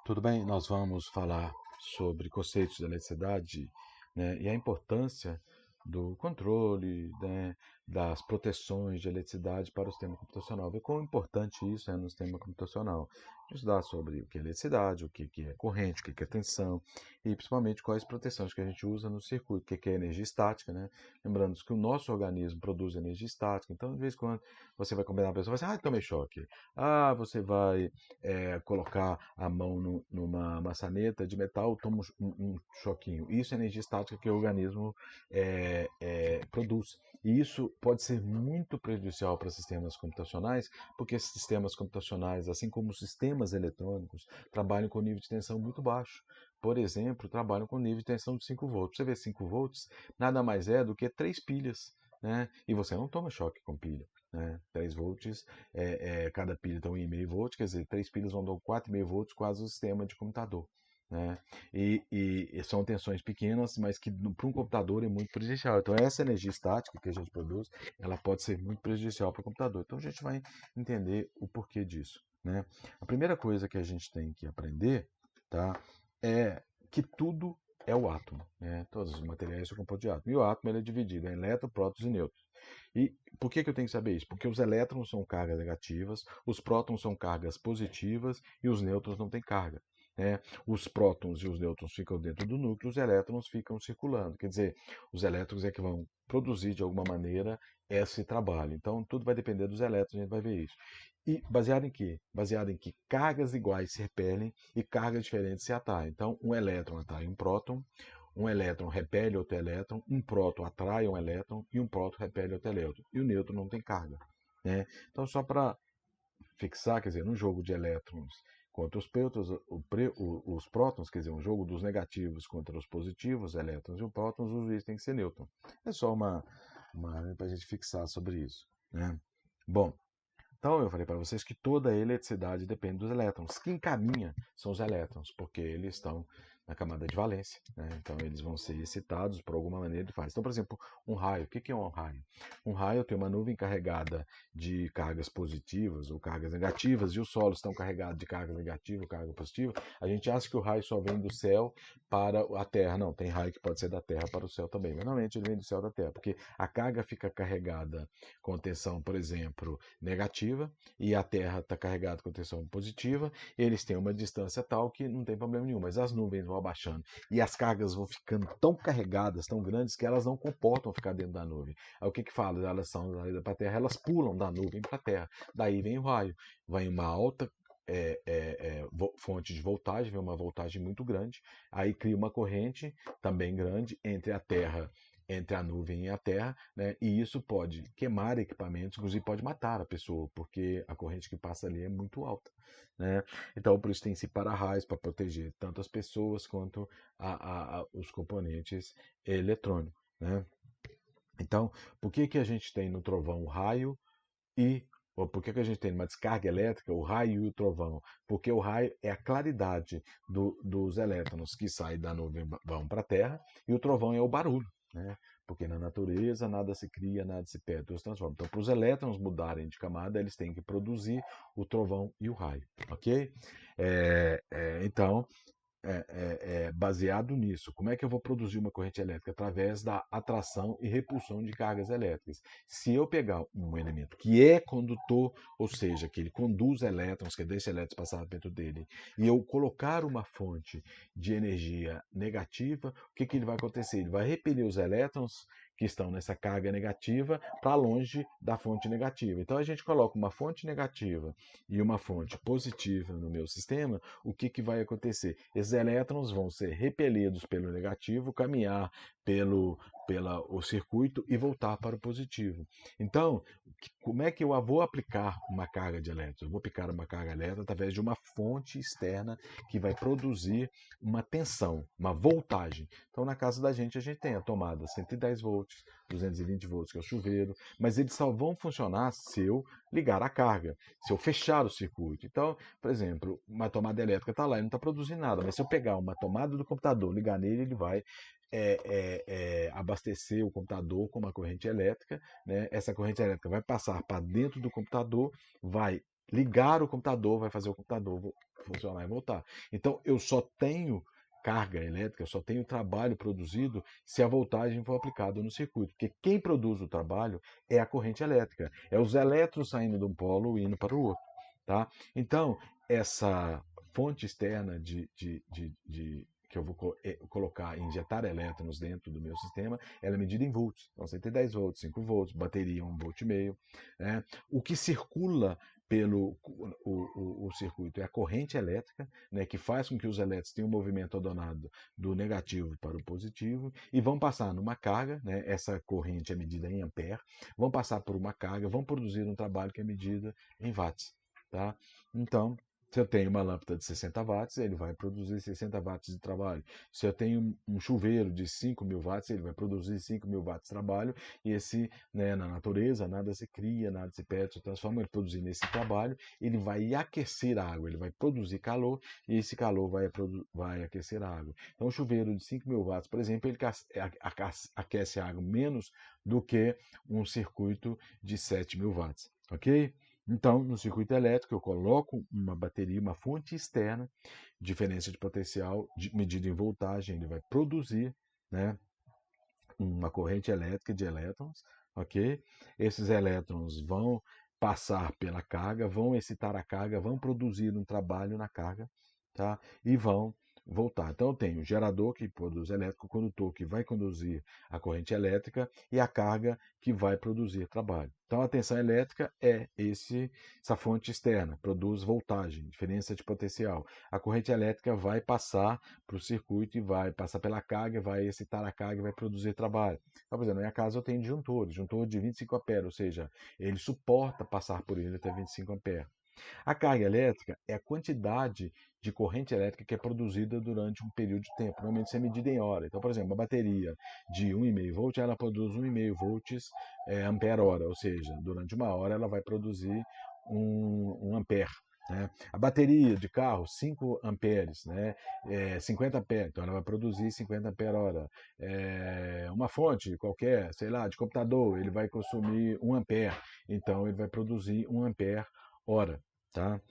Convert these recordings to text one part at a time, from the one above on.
Tudo bem? Nós vamos falar sobre conceitos de eletricidade, né, e a importância do controle, né, das proteções de eletricidade para o sistema computacional. Ver quão importante isso é no sistema computacional. Estudar sobre o que é eletricidade, o que é corrente, o que é tensão e principalmente quais proteções que a gente usa no circuito, o que é energia estática, né? Lembrando que o nosso organismo produz energia estática, então de vez em quando você vai combinar a pessoa, vai dizer, tomei choque. Você vai colocar a mão numa maçaneta de metal, toma um choquinho. Isso é energia estática que o organismo produz. E isso pode ser muito prejudicial para sistemas computacionais, porque esses sistemas computacionais, assim como os sistemas eletrônicos, trabalham com nível de tensão muito baixo. Por exemplo, trabalham com nível de tensão de 5 volts. Você vê 5 volts, nada mais é do que 3 pilhas. Né? E você não toma choque com pilha. Né? 3 volts, cada pilha tem 1,5 volts, quer dizer, 3 pilhas vão dar 4,5 volts, quase o sistema de computador. Né? E são tensões pequenas, mas que para um computador é muito prejudicial. Então, essa energia estática que a gente produz, ela pode ser muito prejudicial para o computador. Então, a gente vai entender o porquê disso. Né? A primeira coisa que a gente tem que aprender, tá, é que tudo é o átomo. Né? Todos os materiais são compostos de átomo. E o átomo ele é dividido em elétrons, prótons e nêutrons. E por que eu tenho que saber isso? Porque os elétrons são cargas negativas, os prótons são cargas positivas e os nêutrons não têm carga. Né? Os prótons e os nêutrons ficam dentro do núcleo, os elétrons ficam circulando. Quer dizer, os elétrons é que vão produzir de alguma maneira esse trabalho. Então, tudo vai depender dos elétrons, a gente vai ver isso. E baseado em quê? Baseado em que cargas iguais se repelem e cargas diferentes se atraem. Então, um elétron atrai um elétron repele outro elétron, um próton atrai um elétron e um próton repele outro elétron. E o nêutron não tem carga. Né? Então, só para fixar, quer dizer, num jogo de elétrons contra os prótons, quer dizer, um jogo dos negativos contra os positivos, elétrons e os prótons, o juiz tem que ser nêutron. É só uma para a gente fixar sobre isso. Né? Bom, então eu falei para vocês que toda a eletricidade depende dos elétrons. Quem caminha são os elétrons, porque eles estão na camada de valência. Né? Então eles vão ser excitados por alguma maneira de fase. Então, por exemplo, um raio. O que é um raio? Um raio tem uma nuvem carregada de cargas positivas ou cargas negativas e os solos estão carregados de carga negativa ou carga positiva. A gente acha que o raio só vem do céu para a Terra. Não, tem raio que pode ser da Terra para o céu também. Mas normalmente ele vem do céu da Terra, porque a carga fica carregada com tensão, por exemplo, negativa e a Terra está carregada com tensão positiva, eles têm uma distância tal que não tem problema nenhum, mas as nuvens vão abaixando e as cargas vão ficando tão carregadas, tão grandes, que elas não comportam ficar dentro da nuvem. Aí o que fala? Elas são para a Terra, elas pulam da nuvem para a Terra. Daí vem o raio, vem uma alta fonte de voltagem, vem uma voltagem muito grande, aí cria uma corrente também grande entre a Terra, entre a nuvem e a Terra, né? E isso pode queimar equipamentos, inclusive pode matar a pessoa, porque a corrente que passa ali é muito alta. Né? Então, por isso tem esse para-raios para proteger tanto as pessoas quanto os componentes eletrônicos. Né? Então, por que a gente tem no trovão o raio e ou por que a gente tem uma descarga elétrica, o raio e o trovão? Porque o raio é a claridade dos elétrons que saem da nuvem vão para a Terra e o trovão é o barulho. Né? Porque na natureza nada se cria, nada se perde, tudo se transforma. Então, para os elétrons mudarem de camada, eles têm que produzir o trovão e o raio. Ok? Então, baseado nisso. Como é que eu vou produzir uma corrente elétrica? Através da atração e repulsão de cargas elétricas. Se eu pegar um elemento que é condutor, ou seja, que ele conduz elétrons, que deixa elétrons passar dentro dele, e eu colocar uma fonte de energia negativa, o que ele vai acontecer? Ele vai repelir os elétrons que estão nessa carga negativa para longe da fonte negativa. Então a gente coloca uma fonte negativa e uma fonte positiva no meu sistema, o que vai acontecer? Esses elétrons vão ser repelidos pelo negativo, caminhar o circuito e voltar para o positivo. Então, como é que eu vou aplicar uma carga de elétrons? Eu vou aplicar uma carga elétrica através de uma fonte externa que vai produzir uma tensão, uma voltagem. Então, na casa da gente, a gente tem a tomada 110 volts, 220 volts, que é o chuveiro, mas eles só vão funcionar se eu ligar a carga, se eu fechar o circuito. Então, por exemplo, uma tomada elétrica está lá e não está produzindo nada, mas se eu pegar uma tomada do computador, ligar nele, ele vai abastecer o computador com uma corrente elétrica. Né? Essa corrente elétrica vai passar para dentro do computador, vai Ligar o computador vai fazer o computador funcionar e voltar. Então, eu só tenho carga elétrica, eu só tenho trabalho produzido se a voltagem for aplicada no circuito. Porque quem produz o trabalho é a corrente elétrica. É os elétrons saindo de um polo e indo para o outro. Tá? Então, essa fonte externa que eu vou colocar, injetar elétrons dentro do meu sistema, ela é medida em volts. Então, 110 volts, 5 volts, bateria 1,5 volt. Né? O que circula pelo o circuito é a corrente elétrica, né, que faz com que os elétrons tenham um movimento ordenado do negativo para o positivo e vão passar numa carga, né, essa corrente é medida em ampere, vão passar por uma carga, vão produzir um trabalho que é medida em watts. Tá? Então, se eu tenho uma lâmpada de 60 watts, ele vai produzir 60 watts de trabalho. Se eu tenho um chuveiro de 5.000 watts, ele vai produzir 5.000 watts de trabalho. E esse, né, na natureza, nada se cria, nada se perde, se transforma. Ele produzindo esse trabalho, ele vai aquecer a água, ele vai produzir calor e esse calor vai aquecer a água. Então, o chuveiro de 5.000 watts, por exemplo, ele aquece a água menos do que um circuito de 7.000 watts. Ok? Então, no circuito elétrico, eu coloco uma bateria, uma fonte externa, diferença de potencial, medida em voltagem, ele vai produzir, né, uma corrente elétrica de elétrons, ok? Esses elétrons vão passar pela carga, vão excitar a carga, vão produzir um trabalho na carga, tá? E vão voltar. Então eu tenho o gerador que produz elétrico, o condutor que vai conduzir a corrente elétrica e a carga que vai produzir trabalho. Então a tensão elétrica é essa fonte externa, produz voltagem, diferença de potencial. A corrente elétrica vai passar para o circuito e vai passar pela carga, vai excitar a carga e vai produzir trabalho. Então, por exemplo, na minha casa eu tenho disjuntor de 25 amperes, ou seja, ele suporta passar por ele até 25 amperes. A carga elétrica é a quantidade de corrente elétrica que é produzida durante um período de tempo. Normalmente isso é medido em hora. Então, por exemplo, uma bateria de 1,5 volt, ela produz 1,5 volts ampere hora, ou seja, durante uma hora ela vai produzir 1 ampere. Né? A bateria de carro, 5 amperes, né? 50 amperes, então ela vai produzir 50 ampere hora. Uma fonte qualquer, sei lá, de computador, ele vai consumir 1 ampere, então ele vai produzir 1 ampere hora. Tá?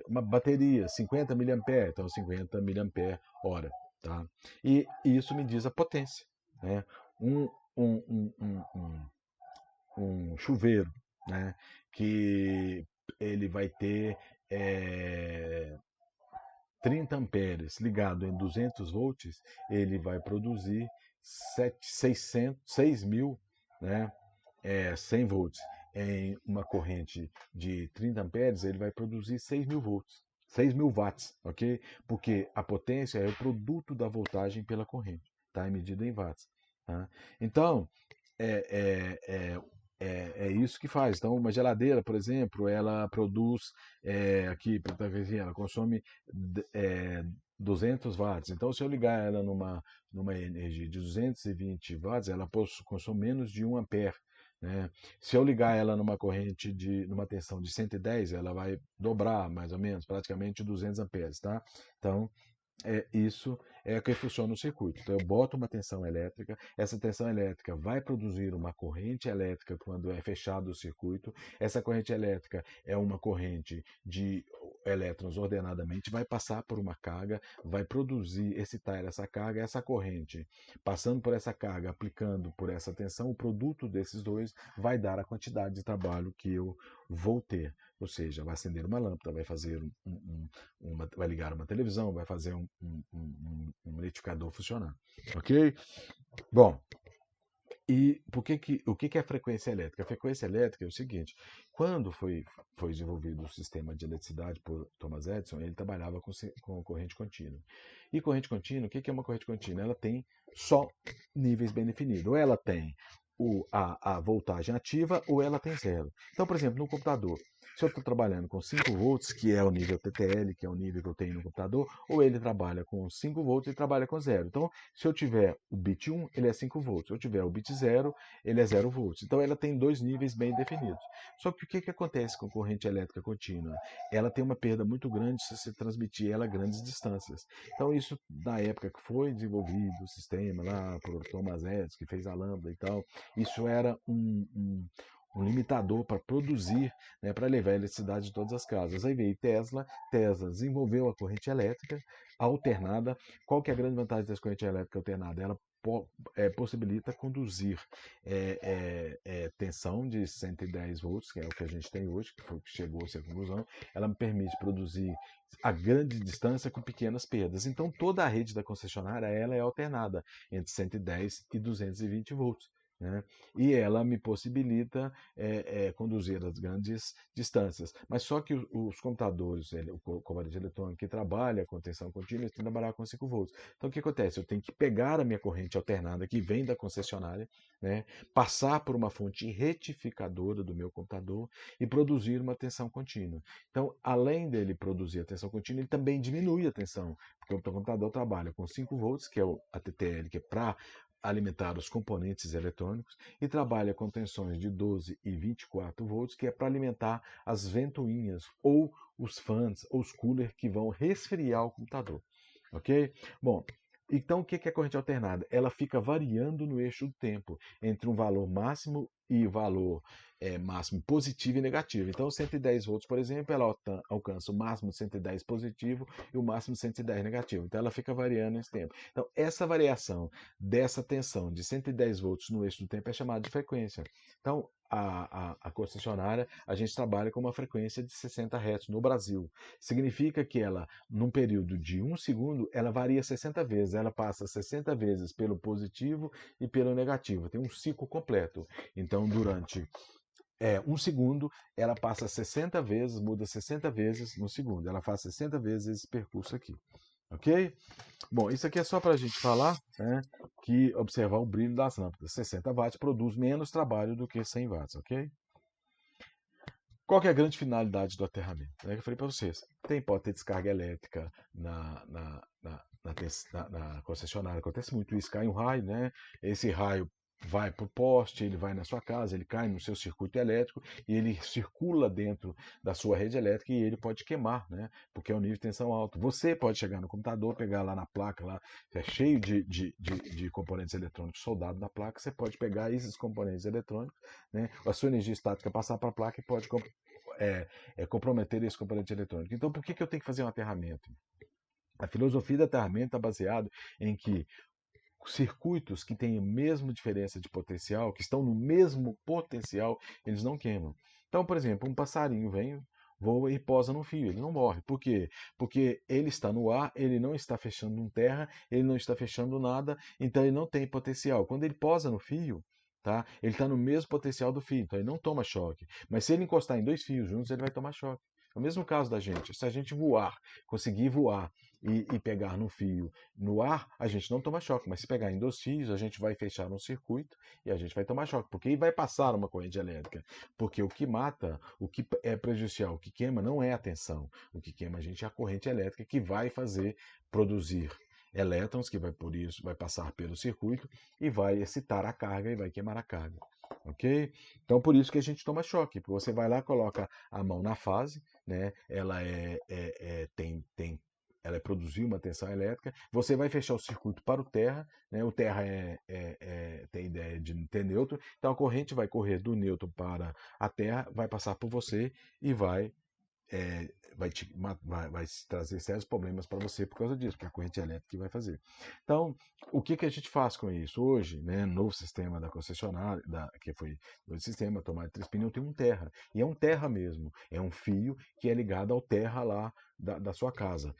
Uma bateria, 50 miliamperes, então 50 miliampere hora. Tá? E isso me diz a potência. Né? Um, um, um, um, um um chuveiro, né? Que ele vai ter 30 amperes ligado em 200 volts, ele vai produzir 6.000, né? 100 volts. Em uma corrente de 30 amperes, ele vai produzir 6.000 volts. 6.000 watts, ok? Porque a potência é o produto da voltagem pela corrente, tá? É medida em watts. Tá? Então, é, é, é isso que faz. Então, uma geladeira, por exemplo, ela produz, aqui, ela consome é, 200 watts. Então, se eu ligar ela numa energia de 220 watts, ela consome menos de 1 ampere. Né? Se eu ligar ela numa tensão de 110, ela vai dobrar, mais ou menos, praticamente 200 amperes. Tá? Então, isso é o que funciona no circuito. Então, eu boto uma tensão elétrica, essa tensão elétrica vai produzir uma corrente elétrica quando é fechado o circuito. Essa corrente elétrica é uma corrente de elétrons ordenadamente, vai passar por uma carga, vai produzir, excitar essa carga, essa corrente, passando por essa carga, aplicando por essa tensão, o produto desses dois vai dar a quantidade de trabalho que eu vou ter. Ou seja, vai acender uma lâmpada, vai fazer vai ligar uma televisão, vai fazer um liquidificador funcionar. Ok? Bom, e o que é a frequência elétrica? A frequência elétrica é o seguinte: quando foi desenvolvido o sistema de eletricidade por Thomas Edison, ele trabalhava com corrente contínua. E corrente contínua, o que é uma corrente contínua? Ela tem só níveis bem definidos. Ou ela tem a voltagem ativa ou ela tem zero. Então, por exemplo, no computador, se eu estou trabalhando com 5 volts, que é o nível TTL, que é o nível que eu tenho no computador, ou ele trabalha com 5 volts e trabalha com zero. Então, se eu tiver o bit 1, ele é 5 volts. Se eu tiver o bit 0, ele é 0 volts. Então, ela tem dois níveis bem definidos. Só que o que acontece com corrente elétrica contínua? Ela tem uma perda muito grande se você transmitir ela a grandes distâncias. Então, isso, na época que foi desenvolvido o sistema lá por Thomas Edison, que fez a lâmpada e tal, isso era um limitador para produzir, né, para levar a eletricidade de todas as casas. Aí veio Tesla, Tesla desenvolveu a corrente elétrica alternada. Qual que é a grande vantagem dessa corrente elétrica alternada? Ela possibilita conduzir tensão de 110 volts, que é o que a gente tem hoje, que foi o que chegou-se à conclusão. Ela me permite produzir a grande distância com pequenas perdas. Então toda a rede da concessionária ela é alternada entre 110 e 220 volts. Né? E ela me possibilita conduzir as grandes distâncias. Mas só que os computadores, o comandante eletrônico que trabalha com tensão contínua, ele tem que trabalhar com 5 volts. Então o que acontece? Eu tenho que pegar a minha corrente alternada que vem da concessionária, né? Passar por uma fonte retificadora do meu computador e produzir uma tensão contínua. Então, além dele produzir a tensão contínua, ele também diminui a tensão, porque o computador trabalha com 5 volts, que é a TTL, que é para alimentar os componentes eletrônicos, e trabalha com tensões de 12 e 24 volts, que é para alimentar as ventoinhas ou os fãs ou os coolers que vão resfriar o computador. Ok? Bom, então o que é a corrente alternada? Ela fica variando no eixo do tempo entre um valor máximo e valor máximo positivo e negativo. Então 110 volts, por exemplo, ela alcança o máximo de 110 positivo e o máximo de 110 negativo. Então ela fica variando nesse tempo. Então essa variação dessa tensão de 110 volts no eixo do tempo é chamada de frequência. Então a concessionária, a gente trabalha com uma frequência de 60 Hz no Brasil. Significa que ela, num período de 1 segundo, ela varia 60 vezes. Ela passa 60 vezes pelo positivo e pelo negativo. Tem um ciclo completo. Então, durante 1 segundo, ela passa 60 vezes, muda 60 vezes no segundo. Ela faz 60 vezes esse percurso aqui. Ok? Bom, isso aqui é só para a gente falar, né, que observar o brilho das lâmpadas. 60 watts produz menos trabalho do que 100 watts, ok? Qual que é a grande finalidade do aterramento? É que eu falei para vocês. Pode ter descarga elétrica na concessionária. Acontece muito isso. Cai um raio, né? Esse raio vai para o poste, ele vai na sua casa, ele cai no seu circuito elétrico e ele circula dentro da sua rede elétrica e ele pode queimar, né? Porque é um nível de tensão alto. Você pode chegar no computador, pegar lá na placa, lá é cheio de componentes eletrônicos soldados na placa, você pode pegar esses componentes eletrônicos, né? A sua energia estática passar para a placa e pode comprometer esse componente eletrônico. Então, por que eu tenho que fazer um aterramento? A filosofia do aterramento está baseada em que circuitos que têm a mesma diferença de potencial, que estão no mesmo potencial, eles não queimam. Então, por exemplo, um passarinho vem, voa e posa no fio, ele não morre. Por quê? Porque ele está no ar, ele não está fechando em terra, ele não está fechando nada, então ele não tem potencial. Quando ele posa no fio, tá? Ele está no mesmo potencial do fio, então ele não toma choque. Mas se ele encostar em 2 fios juntos, ele vai tomar choque. É o mesmo caso da gente. Se a gente voar, conseguir voar e pegar no fio no ar, a gente não toma choque. Mas se pegar em 2 fios, a gente vai fechar um circuito e a gente vai tomar choque. Porque aí vai passar uma corrente elétrica. Porque o que mata, o que é prejudicial, o que queima não é a tensão. O que queima a gente é a corrente elétrica que vai fazer produzir elétrons, que vai por isso, vai passar pelo circuito e vai excitar a carga e vai queimar a carga. Ok? Então por isso que a gente toma choque. Porque você vai lá, coloca a mão na fase, né? Ela ela produzir uma tensão elétrica, você vai fechar o circuito para o terra, né? O terra tem ideia de ter nêutron, então a corrente vai correr do nêutron para a terra, vai passar por você e vai trazer sérios problemas para você por causa disso, porque é a corrente elétrica que vai fazer. Então, o que a gente faz com isso? Hoje, né, novo sistema da concessionária, que foi o sistema tomada de 3 pneus, tem um terra. E é um terra mesmo. É um fio que é ligado ao terra lá da sua casa.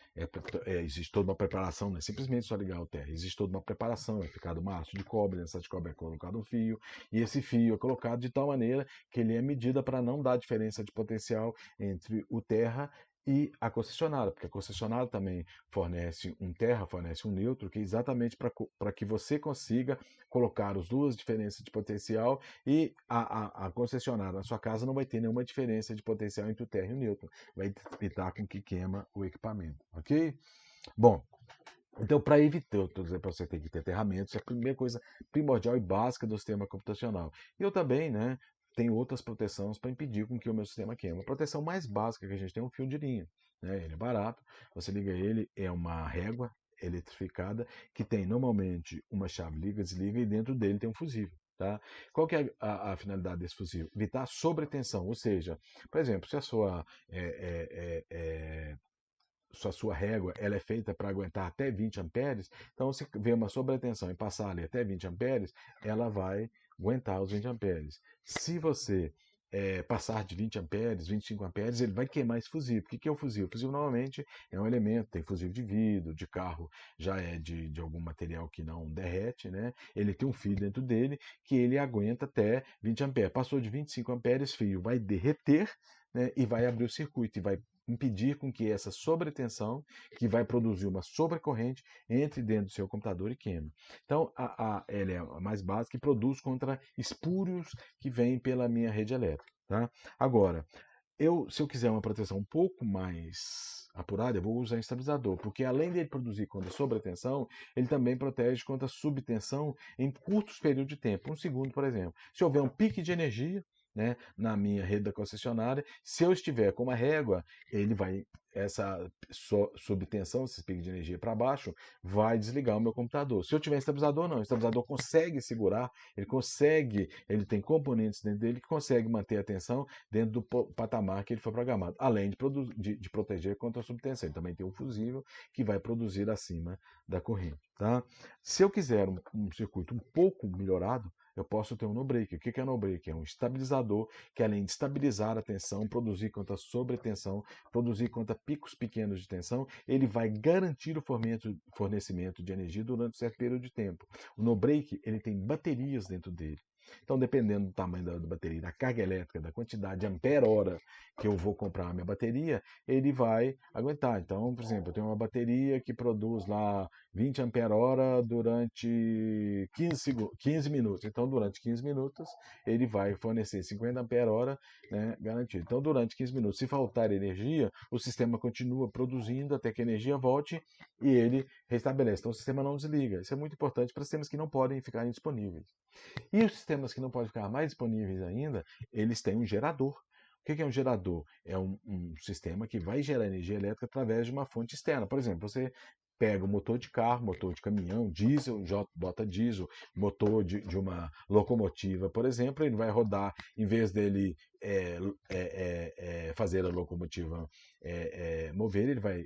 Existe toda uma preparação, não é simplesmente só ligar ao terra. Existe toda uma preparação, é ficado uma haste de cobre, nessa de cobre é colocado um fio, e esse fio é colocado de tal maneira que ele é medida para não dar diferença de potencial entre o terra e a concessionária, porque a concessionária também fornece um terra, fornece um neutro, que é exatamente para que você consiga colocar as duas diferenças de potencial e a concessionária na sua casa não vai ter nenhuma diferença de potencial entre o terra e o neutro, vai evitar com que queima o equipamento, ok? Bom, então, para evitar, para você ter que ter aterramentos, é a primeira coisa primordial e básica do sistema computacional. E eu também, né, tenho outras proteções para impedir com que o meu sistema queime. A proteção mais básica que a gente tem é um fio de linha. Né? Ele é barato, você liga ele, é uma régua eletrificada que tem normalmente uma chave liga, desliga e dentro dele tem um fusível. Tá? Qual que é a finalidade desse fusível? Evitar a sobretensão, ou seja, por exemplo, se a sua régua ela é feita para aguentar até 20 amperes, então se vê uma sobretensão e passar ali até 20 amperes, ela vai aguentar os 20 amperes. Se você passar de 20 amperes, 25 amperes, ele vai queimar esse fusível. O que é o fusível? O fusível normalmente é um elemento, tem fusível de vidro, de carro já é de algum material que não derrete, né? Ele tem um fio dentro dele que ele aguenta até 20 amperes. Passou de 25 amperes, fio vai derreter, né, e vai abrir o circuito e vai impedir com que essa sobretensão, que vai produzir uma sobrecorrente, entre dentro do seu computador e queime. Então, ela é a mais básica e produz contra espúrios que vêm pela minha rede elétrica. Tá? Agora, se eu quiser uma proteção um pouco mais apurada, eu vou usar estabilizador, porque além de ele produzir contra sobretensão, ele também protege contra subtensão em curtos períodos de tempo, um segundo, por exemplo. Se houver um pique de energia, né, na minha rede da concessionária, se eu estiver com uma régua, ele vai, essa subtensão, esse pico de energia para baixo, vai desligar o meu computador. Se eu tiver estabilizador, não. O estabilizador consegue segurar, ele tem componentes dentro dele que consegue manter a tensão dentro do patamar que ele foi programado, além de proteger contra a subtensão. Ele também tem um fusível que vai produzir acima da corrente. Tá? Se eu quiser um circuito um pouco melhorado, eu posso ter um no-break. O que é no-break? É um estabilizador que, além de estabilizar a tensão, produzir contra sobretensão, produzir contra picos pequenos de tensão, ele vai garantir o fornecimento de energia durante um certo período de tempo. O no-break, ele tem baterias dentro dele. Então, dependendo do tamanho da bateria, da carga elétrica, da quantidade de ampere-hora que eu vou comprar a minha bateria, ele vai aguentar. Então, por exemplo, eu tenho uma bateria que produz lá 20 ampere-hora durante 15 minutos. Então, durante 15 minutos, ele vai fornecer 50 ampere-hora, né, garantido. Então, durante 15 minutos, se faltar energia, o sistema continua produzindo até que a energia volte e ele restabelece. Então, o sistema não desliga. Isso é muito importante para sistemas que não podem ficar indisponíveis. E os sistemas que não podem ficar mais disponíveis ainda, eles têm um gerador. O que é um gerador? É um sistema que vai gerar energia elétrica através de uma fonte externa. Por exemplo, você pega o motor de carro, motor de caminhão, diesel, bota diesel, motor de uma locomotiva, por exemplo, ele vai rodar, em vez dele fazer a locomotiva mover, ele vai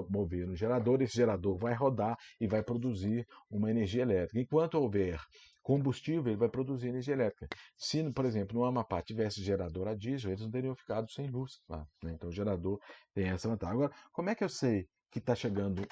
mover no gerador, esse gerador vai rodar e vai produzir uma energia elétrica. Enquanto houver combustível, ele vai produzir energia elétrica. Se, por exemplo, no Amapá tivesse gerador a diesel, eles não teriam ficado sem luz lá, né? Então o gerador tem essa vantagem. Agora, como é que eu sei que está chegando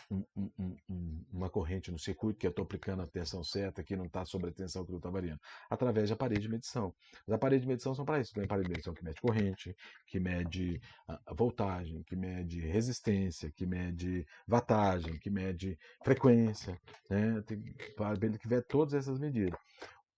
uma corrente no circuito, que eu estou aplicando a tensão certa, que não está sobre a tensão que eu estou variando? Através de aparelhos de medição. Os aparelhos de medição são para isso. Tem aparelho de medição que mede corrente, que mede a voltagem, que mede resistência, que mede wattagem, que mede frequência, né? Tem aparelho que mede todas essas medidas.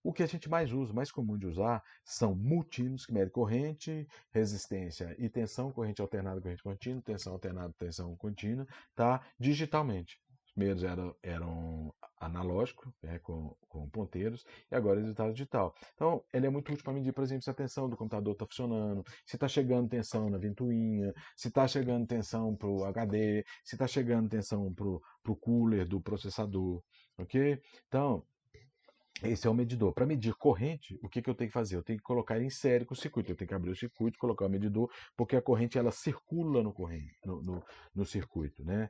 O que a gente mais usa, mais comum de usar, são multímetros que medem corrente, resistência e tensão, corrente alternada, corrente contínua, tensão alternada, tensão contínua, tá? Digitalmente. Os primeiros eram analógicos, né, com ponteiros, e agora eles estão digital. Então, ele é muito útil para medir, por exemplo, se a tensão do computador está funcionando, se está chegando tensão na ventoinha, se está chegando tensão para o HD, se está chegando tensão para o cooler do processador, ok? Então, esse é o medidor. Para medir corrente, o que eu tenho que fazer? Eu tenho que colocar ele em série com o circuito. Eu tenho que abrir o circuito, colocar o medidor, porque a corrente ela circula no circuito, né?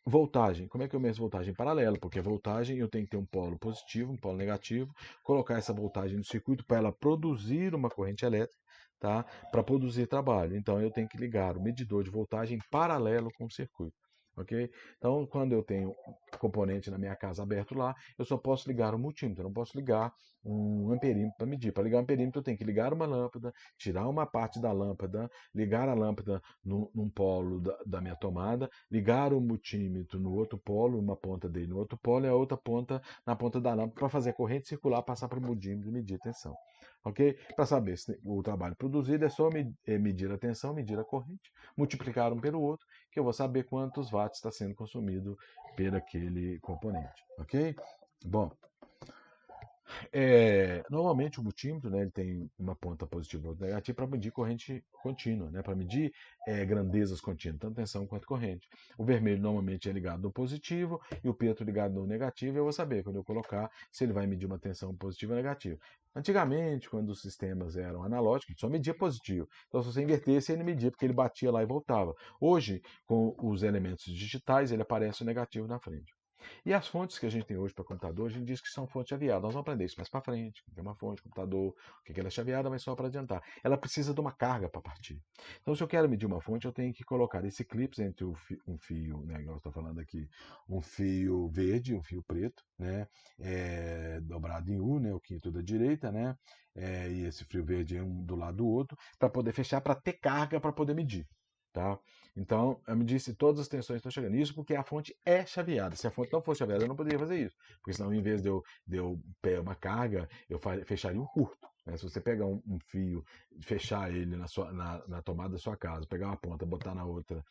Voltagem. Como é que eu meço voltagem? Paralela, porque a voltagem eu tenho que ter um polo positivo, um polo negativo, colocar essa voltagem no circuito para ela produzir uma corrente elétrica, tá? Para produzir trabalho. Então eu tenho que ligar o medidor de voltagem paralelo com o circuito. Ok? Então, quando eu tenho componente na minha casa aberto lá, eu só posso ligar um multímetro, eu não posso ligar um amperímetro para medir. Para ligar um amperímetro, eu tenho que ligar uma lâmpada, tirar uma parte da lâmpada, ligar a lâmpada num polo da minha tomada, ligar o multímetro no outro polo, uma ponta dele no outro polo e a outra ponta na ponta da lâmpada para fazer a corrente circular, passar para o multímetro e medir a tensão. Ok? Para saber se o trabalho produzido é só medir a tensão, medir a corrente, multiplicar um pelo outro, que eu vou saber quantos watts está sendo consumido por aquele componente. Ok? Bom, Normalmente o multímetro, né, ele tem uma ponta positiva e outra negativa para medir corrente contínua, né, para medir grandezas contínuas, tanto tensão quanto corrente. O vermelho normalmente é ligado no positivo e o preto ligado no negativo. Eu vou saber quando eu colocar se ele vai medir uma tensão positiva ou negativa. Antigamente, quando os sistemas eram analógicos, só media positivo. Então, se você invertesse, ele media porque ele batia lá e voltava. Hoje, com os elementos digitais, ele aparece o negativo na frente. E as fontes que a gente tem hoje para computador, a gente diz que são fontes chaveadas. Nós vamos aprender isso mais para frente, o que é uma fonte de computador, o que ela é chaveada, mas só para adiantar. Ela precisa de uma carga para partir. Então, se eu quero medir uma fonte, eu tenho que colocar esse eclipse entre um fio, né, igual eu estou falando aqui, um fio verde, um fio preto, né, dobrado em U, né, o quinto da direita, né, e esse fio verde é um do lado do outro, para poder fechar, para ter carga para poder medir. Tá? Então, eu me disse todas as tensões estão chegando. Isso porque a fonte é chaveada. Se a fonte não fosse chaveada, eu não poderia fazer isso. Porque senão, em vez de eu pegar uma carga, eu fecharia um curto. Né? Se você pegar um fio, fechar ele na tomada da sua casa, pegar uma ponta, botar na outra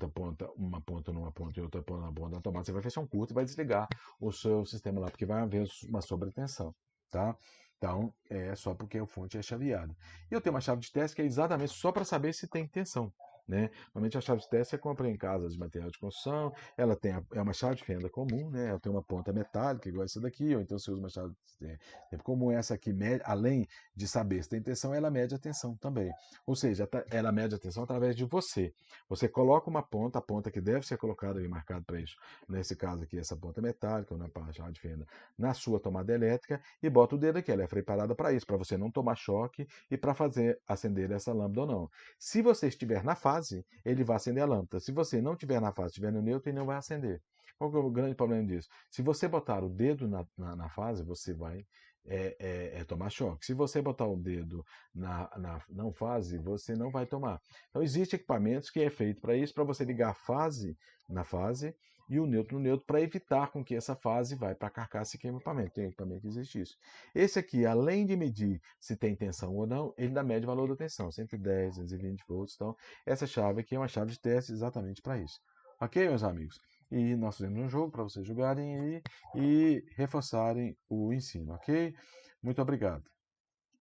ponta, uma ponta numa ponta e outra ponta na ponta da tomada, você vai fechar um curto e vai desligar o seu sistema lá, porque vai haver uma sobretensão. Tá? Então, é só porque a fonte é chaveada. E eu tenho uma chave de teste que é exatamente só para saber se tem tensão. Né? Normalmente a chave de teste você compra em casa de material de construção, ela é uma chave de fenda comum, né? Ela tem uma ponta metálica igual essa daqui, ou então você usa uma chave de tempo comum. Essa aqui, além de saber se tem tensão, ela mede a tensão também. Ou seja, ela mede a tensão através de você. Você coloca uma ponta, a ponta que deve ser colocada e marcada para isso, nesse caso aqui, essa ponta metálica, ou na chave de fenda, na sua tomada elétrica, e bota o dedo aqui. Ela é preparada para isso, para você não tomar choque e para fazer acender essa lâmpada ou não. Se você estiver na fase, ele vai acender a lâmpada. Se você não estiver na fase, estiver no neutro, ele não vai acender. Qual que é o grande problema disso? Se você botar o dedo na fase, você vai tomar choque. Se você botar o dedo na não fase, você não vai tomar. Então, existem equipamentos que é feito para isso, para você ligar a fase na fase e o neutro no neutro, para evitar com que essa fase vai para a carcaça e queime o equipamento. Tem equipamento que existe isso. Esse aqui, além de medir se tem tensão ou não, ele ainda mede o valor da tensão, 110, 220 volts. Então, essa chave aqui é uma chave de teste exatamente para isso. Ok, meus amigos? E nós fizemos um jogo para vocês jogarem e reforçarem o ensino, ok? Muito obrigado.